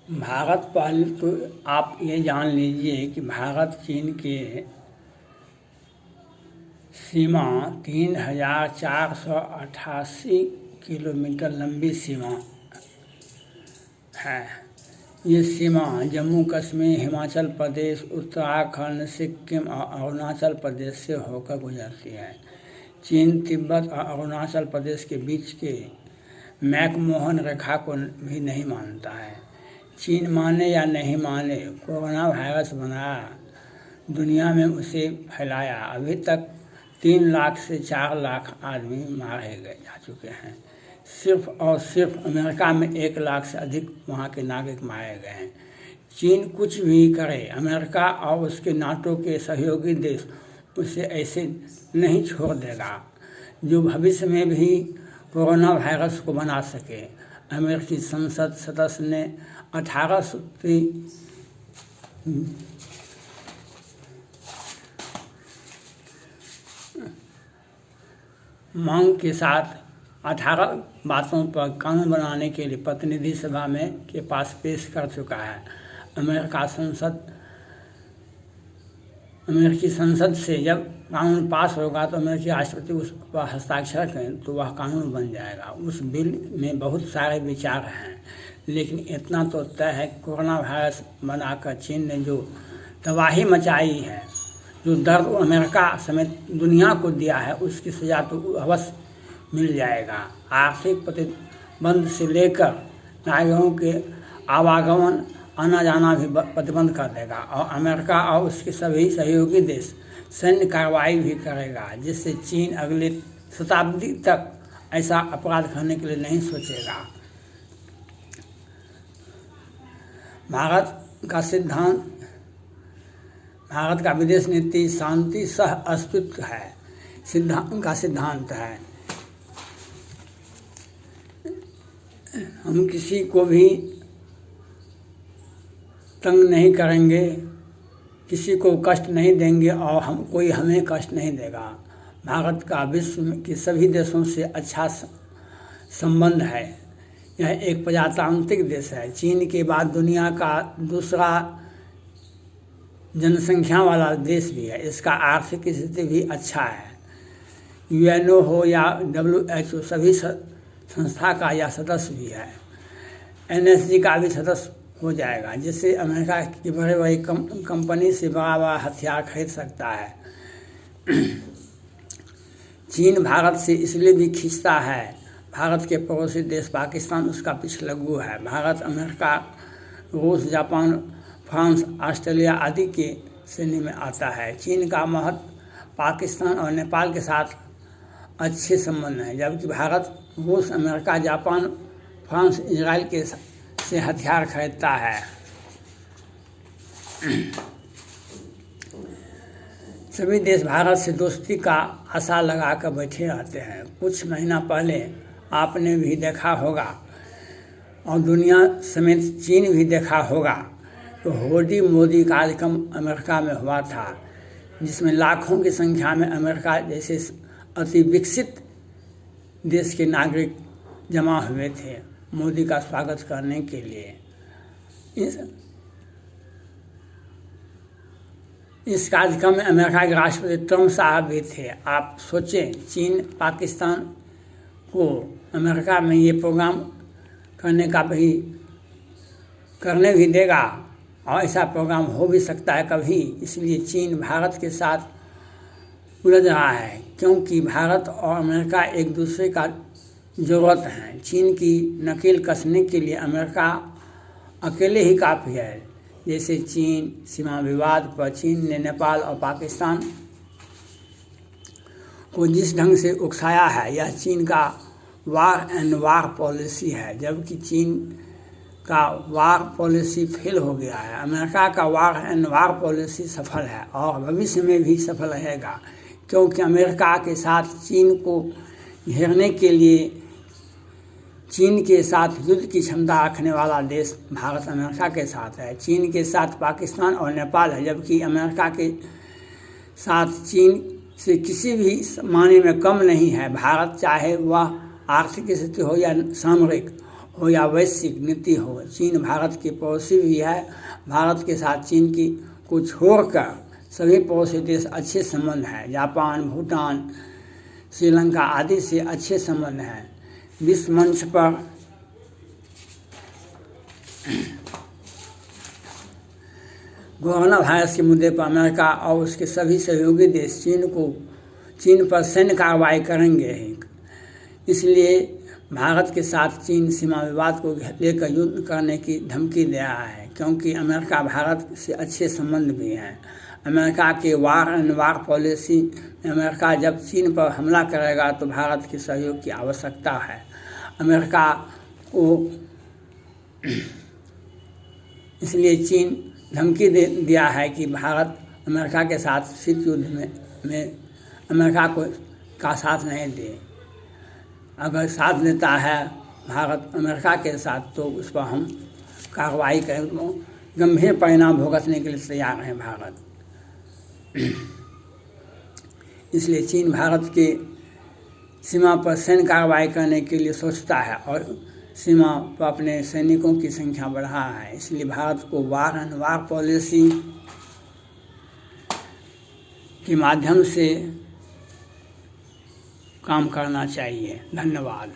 भारत पहले तो आप ये जान लीजिए कि भारत चीन के सीमा 3,488 किलोमीटर लंबी सीमा है। ये सीमा जम्मू कश्मीर, हिमाचल प्रदेश, उत्तराखंड, सिक्किम और अरुणाचल प्रदेश से होकर गुजरती है। चीन तिब्बत और अरुणाचल प्रदेश के बीच के मैकमोहन रेखा को भी नहीं मानता है। चीन माने या नहीं माने, कोरोना वायरस बनाया, दुनिया में उसे फैलाया। अभी तक 3 लाख से 4 लाख आदमी मारे गए जा चुके हैं। सिर्फ और सिर्फ अमेरिका में 1 लाख से अधिक वहाँ के नागरिक मारे गए हैं। चीन कुछ भी करे, अमेरिका और उसके नाटो के सहयोगी देश उसे ऐसे नहीं छोड़ देगा जो भविष्य में भी कोरोना वायरस को बना सके। अमेरिकी संसद सदस्य ने 18 सूत्री मांग के साथ 18 बातों पर कानून बनाने के लिए प्रतिनिधि सभा में के पास पेश कर चुका है। अमेरिकी संसद से जब कानून पास होगा तो अमेरिकी राष्ट्रपति उस पर हस्ताक्षर करें तो वह कानून बन जाएगा। उस बिल में बहुत सारे विचार हैं, लेकिन इतना तो तय है कि कोरोना वायरस बनाकर चीन ने जो तबाही मचाई है, जो दर्द अमेरिका समेत दुनिया को दिया है, उसकी सजा तो अवश्य मिल जाएगा। आर्थिक प्रतिबंध से लेकर नागरिकों के आवागमन आना जाना भी प्रतिबंध कर देगा और अमेरिका और उसके सभी सहयोगी देश सैन्य कार्रवाई भी करेगा, जिससे चीन अगले शताब्दी तक ऐसा अपराध करने के लिए नहीं सोचेगा। भारत का विदेश नीति शांति सह अस्तित्व है, सिद्धांत है। हम किसी को भी तंग नहीं करेंगे, किसी को कष्ट नहीं देंगे और कोई हमें कष्ट नहीं देगा। भारत का विश्व के सभी देशों से अच्छा संबंध है। यह एक प्रजातांत्रिक देश है। चीन के बाद दुनिया का दूसरा जनसंख्या वाला देश भी है। इसका आर्थिक स्थिति भी अच्छा है। यूएनओ हो या WHO सभी संस्था का यह सदस्य भी है। NSG का भी सदस्य हो जाएगा, जिससे अमेरिका की बड़े कंपनी से बड़ा हथियार खरीद सकता है। चीन भारत से इसलिए भी खींचता है, भारत के पड़ोसी देश पाकिस्तान उसका पिछलग्गू है। भारत अमेरिका, रूस, जापान, फ्रांस, ऑस्ट्रेलिया आदि के श्रेणी में आता है। चीन का महत्व पाकिस्तान और नेपाल के साथ अच्छे संबंध हैं, जबकि भारत रूस, अमेरिका, जापान, फ्रांस, इजराइल के से हथियार खरीदता है। सभी देश भारत से दोस्ती का आशा लगाकर बैठे रहते हैं। कुछ महीना पहले आपने भी देखा होगा और दुनिया समेत चीन भी देखा होगा तो होडी मोदी कार्यक्रम अमेरिका में हुआ था, जिसमें लाखों की संख्या में अमेरिका जैसे अति विकसित देश के नागरिक जमा हुए थे मोदी का स्वागत करने के लिए। इस कार्यक्रम में अमेरिका के राष्ट्रपति ट्रम्प साहब भी थे। आप सोचें, चीन पाकिस्तान को अमेरिका में ये प्रोग्राम करने भी देगा और ऐसा प्रोग्राम हो भी सकता है कभी। इसलिए चीन भारत के साथ उलझ रहा है, क्योंकि भारत और अमेरिका एक दूसरे का ज़रूरत है। चीन की नकेल कसने के लिए अमेरिका अकेले ही काफ़ी है। जैसे चीन सीमा विवाद पर चीन ने नेपाल और पाकिस्तान को जिस ढंग से उकसाया है, यह चीन का वार एंड वार पॉलिसी है, जबकि चीन का वार पॉलिसी फेल हो गया है। अमेरिका का वार एंड वार पॉलिसी सफल है और भविष्य में भी सफल रहेगा, क्योंकि अमेरिका के साथ चीन को घेरने के लिए चीन के साथ युद्ध की क्षमता रखने वाला देश भारत अमेरिका के साथ है। चीन के साथ पाकिस्तान और नेपाल है, जबकि अमेरिका के साथ चीन से किसी भी मायने में कम नहीं है। भारत चाहे वह आर्थिक स्थिति हो या सामरिक हो या वैश्विक नीति हो, चीन भारत की पड़ोसी भी है। भारत के साथ चीन की को छोड़कर सभी पड़ोसी देश अच्छे संबंध है। जापान, भूटान, श्रीलंका आदि से अच्छे संबंध हैं। विश्व मंच पर कोरोना वायरस के मुद्दे पर अमेरिका और उसके सभी सहयोगी देश चीन पर सैन्य कार्रवाई करेंगे ही। इसलिए भारत के साथ चीन सीमा विवाद को लेकर युद्ध करने की धमकी दे रहा है, क्योंकि अमेरिका भारत से अच्छे संबंध भी हैं। अमेरिका के वार एंड वार पॉलिसी में अमेरिका जब चीन पर हमला करेगा तो भारत के सहयोग की आवश्यकता है। अमेरिका को इसलिए चीन धमकी दे दिया है कि भारत अमेरिका के साथ शीत युद्ध में अमेरिका का साथ नहीं दे। अगर साथ देता है भारत अमेरिका के साथ तो उस पर हम कार्रवाई करें, गंभीर परिणाम भुगतने के लिए तैयार है भारत। इसलिए चीन भारत के सीमा पर सैन्य कार्रवाई करने के लिए सोचता है और सीमा पर अपने सैनिकों की संख्या बढ़ा है। इसलिए भारत को वार एंड वार पॉलिसी के माध्यम से काम करना चाहिए। धन्यवाद।